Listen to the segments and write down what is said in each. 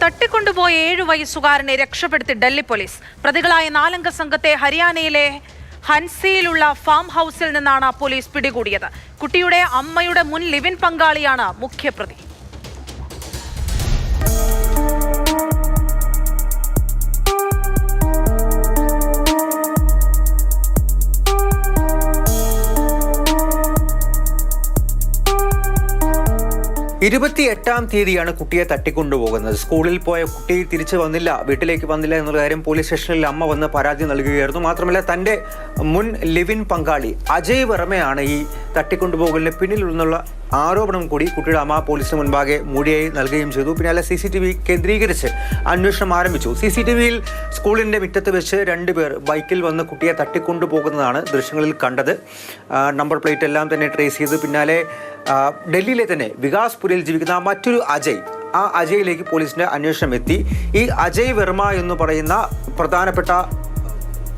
തട്ടിക്കൊണ്ടുപോയ 7 വയസ്സുകാരനെ രക്ഷപ്പെടുത്തി ഡൽഹി പോലീസ്. പ്രതികളായ 4 അംഗ സംഘത്തെ ഹരിയാനയിലെ ഹൻസിയിലുള്ള ഫാം ഹൗസിൽ നിന്നാണ് പോലീസ് പിടികൂടിയത്. കുട്ടിയുടെ അമ്മയുടെ മുൻ ലിവിൻ പങ്കാളിയാണ് മുഖ്യപ്രതി. തീയതിയാണ് കുട്ടിയെ തട്ടിക്കൊണ്ടുപോകുന്നത്. സ്കൂളിൽ പോയ കുട്ടി തിരിച്ചു വന്നില്ല, വീട്ടിലേക്ക് വന്നില്ല എന്നുള്ള കാര്യം പോലീസ് സ്റ്റേഷനിൽ അമ്മ വന്ന് പരാതി നൽകുകയായിരുന്നു. മാത്രമല്ല തൻ്റെ മുൻ ലിവിൻ പങ്കാളി അജയ് വർമ്മയാണ് ഈ തട്ടിക്കൊണ്ടുപോകലിന് പിന്നിലുള്ള ആരോപണം കൂടി കുട്ടിയുടെ അമ്മ പോലീസിന് മുൻപാകെ മൊഴിയായി നൽകുകയും ചെയ്തു. പിന്നാലെ CCTV കേന്ദ്രീകരിച്ച് അന്വേഷണം ആരംഭിച്ചു. CCTVയിൽ സ്കൂളിൻ്റെ മുറ്റത്ത് വെച്ച് 2 പേർ ബൈക്കിൽ വന്ന് കുട്ടിയെ തട്ടിക്കൊണ്ടുപോകുന്നതാണ് ദൃശ്യങ്ങളിൽ കണ്ടത്. നമ്പർ പ്ലേറ്റ് എല്ലാം തന്നെ ട്രേസ് ചെയ്ത് പിന്നാലെ ഡൽഹിയിലെ തന്നെ വികാസ്പുരിൽ ജീവിക്കുന്ന മറ്റൊരു അജയ്, ആ അജയിലേക്ക് പോലീസിൻ്റെ അന്വേഷണം എത്തി. ഈ അജയ് വർമ്മ എന്ന് പറയുന്ന പ്രധാനപ്പെട്ട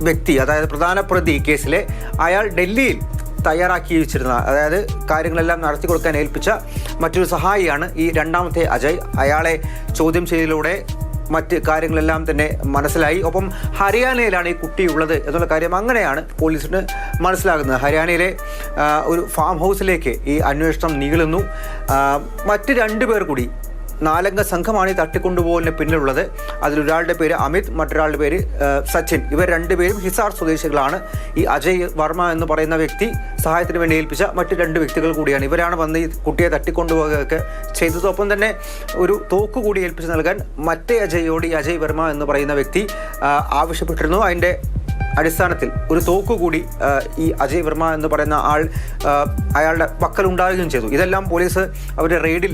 വ്യക്തി, അതായത് പ്രധാന പ്രതി കേസിലെ, അയാൾ ഡൽഹിയിൽ തയ്യാറാക്കി വെച്ചിരുന്ന, അതായത് കാര്യങ്ങളെല്ലാം നടത്തി കൊടുക്കാൻ ഏൽപ്പിച്ച മറ്റൊരു സഹായിയാണ് ഈ രണ്ടാമത്തെ അജയ്. അയാളെ ചോദ്യം ചെയ്യലിലൂടെ മറ്റ് കാര്യങ്ങളെല്ലാം തന്നെ മനസ്സിലായി. ഒപ്പം ഹരിയാനയിലാണ് ഈ കുട്ടിയുള്ളത് എന്നുള്ള കാര്യം അങ്ങനെയാണ് പോലീസിന് മനസ്സിലാകുന്നത്. ഹരിയാനയിലെ ഒരു ഫാം ഹൗസിലേക്ക് ഈ അന്വേഷണം നീളുന്നു. മറ്റ് 2 പേർ കൂടി, 4 അംഗ സംഘമാണ് ഈ തട്ടിക്കൊണ്ടുപോകലിന് പിന്നിലുള്ളത്. അതിലൊരാളുടെ പേര് അമിത്, മറ്റൊരാളുടെ പേര് സച്ചിൻ. ഇവർ 2 പേരും ഹിസാർ സ്വദേശികളാണ്. ഈ അജയ് വർമ്മ എന്ന് പറയുന്ന വ്യക്തി സഹായത്തിന് വേണ്ടി ഏൽപ്പിച്ച മറ്റ് 2 വ്യക്തികൾ കൂടിയാണ്. ഇവരാണ് വന്ന് ഈ കുട്ടിയെ തട്ടിക്കൊണ്ടുപോകുകയൊക്കെ ചെയ്തത്. ഒപ്പം തന്നെ ഒരു തോക്ക് കൂടി ഏൽപ്പിച്ച് നൽകാൻ മറ്റേ അജയോട് ഈ അജയ് വർമ്മ എന്ന് പറയുന്ന വ്യക്തി ആവശ്യപ്പെട്ടിരുന്നു. അതിൻ്റെ അടിസ്ഥാനത്തിൽ ഒരു തോക്ക് കൂടി ഈ അജയ് വർമ്മ എന്ന് പറയുന്ന ആൾ അയാളുടെ പക്കലുണ്ടാവുകയും ചെയ്തു. ഇതെല്ലാം പോലീസ് അവരുടെ റെയ്ഡിൽ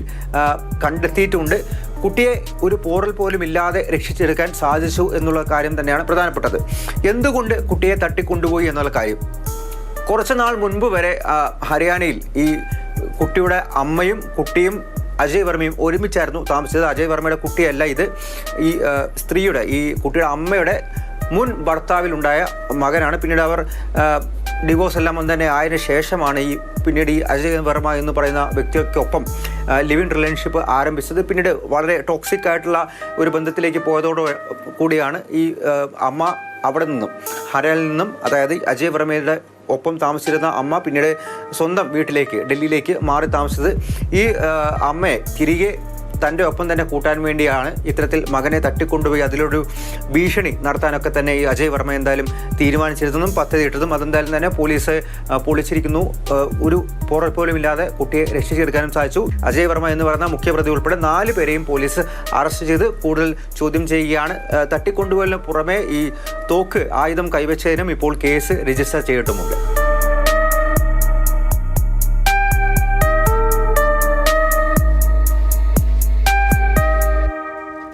കണ്ടെത്തിയിട്ടുണ്ട്. കുട്ടിയെ ഒരു പോറൽ പോലും ഇല്ലാതെ രക്ഷിച്ചെടുക്കാൻ സാധിച്ചു എന്നുള്ള കാര്യം തന്നെയാണ് പ്രധാനപ്പെട്ടത്. എന്തുകൊണ്ട് കുട്ടിയെ തട്ടിക്കൊണ്ടുപോയി എന്നുള്ള കാര്യം, കുറച്ച് നാൾ മുൻപ് വരെ ഹരിയാനയിൽ ഈ കുട്ടിയുടെ അമ്മയും കുട്ടിയും അജയ് വർമ്മയും ഒരുമിച്ചായിരുന്നു താമസിച്ചത്. അജയ് വർമ്മയുടെ കുട്ടിയല്ല ഇത്. ഈ സ്ത്രീയുടെ, ഈ കുട്ടിയുടെ അമ്മയുടെ മുൻ ഭർത്താവിലുണ്ടായ മകനാണ്. പിന്നീട് അവർ ഡിവോഴ്സ് എല്ലാം തന്നെ ആയതിനു ശേഷമാണ് പിന്നീട് ഈ അജയ് വർമ്മ എന്ന് പറയുന്ന വ്യക്തിക്കൊപ്പം ലിവിൻ റിലേഷൻഷിപ്പ് ആരംഭിച്ചത്. പിന്നീട് വളരെ ടോക്സിക് ആയിട്ടുള്ള ഒരു ബന്ധത്തിലേക്ക് പോയതോടു കൂടിയാണ് ഈ അമ്മ അവിടെ നിന്നും, ഹരിയാനയിൽ നിന്നും, അതായത് അജയ് വർമ്മയുടെ ഒപ്പം താമസിച്ചിരുന്ന അമ്മ പിന്നീട് സ്വന്തം വീട്ടിലേക്ക്, ഡൽഹിയിലേക്ക് മാറി താമസിച്ചത്. ഈ അമ്മയെ തിരികെ തൻ്റെ ഒപ്പം തന്നെ കൂട്ടാൻ വേണ്ടിയാണ് ഇത്തരത്തിൽ മകനെ തട്ടിക്കൊണ്ടുപോയി അതിലൊരു ഭീഷണി നടത്താനൊക്കെ തന്നെ ഈ അജയ് വർമ്മ എന്തായാലും തീരുമാനിച്ചിരുന്നതും പദ്ധതിയിട്ടതും. അതെന്തായാലും തന്നെ പോലീസ് പൊളിച്ചിരിക്കുന്നു. ഒരു പോറൽ പോലും ഇല്ലാതെ കുട്ടിയെ രക്ഷിച്ചെടുക്കാനും സാധിച്ചു. അജയ് വർമ്മ എന്ന് പറയുന്ന മുഖ്യപ്രതി ഉൾപ്പെടെ 4 പേരെയും പോലീസ് അറസ്റ്റ് ചെയ്ത് കൂടുതൽ ചോദ്യം ചെയ്യുകയാണ്. തട്ടിക്കൊണ്ടുപോയതിന് പുറമെ ഈ തോക്ക്, ആയുധം കൈവച്ചതിനും ഇപ്പോൾ കേസ് രജിസ്റ്റർ ചെയ്തിട്ടുമുണ്ട്.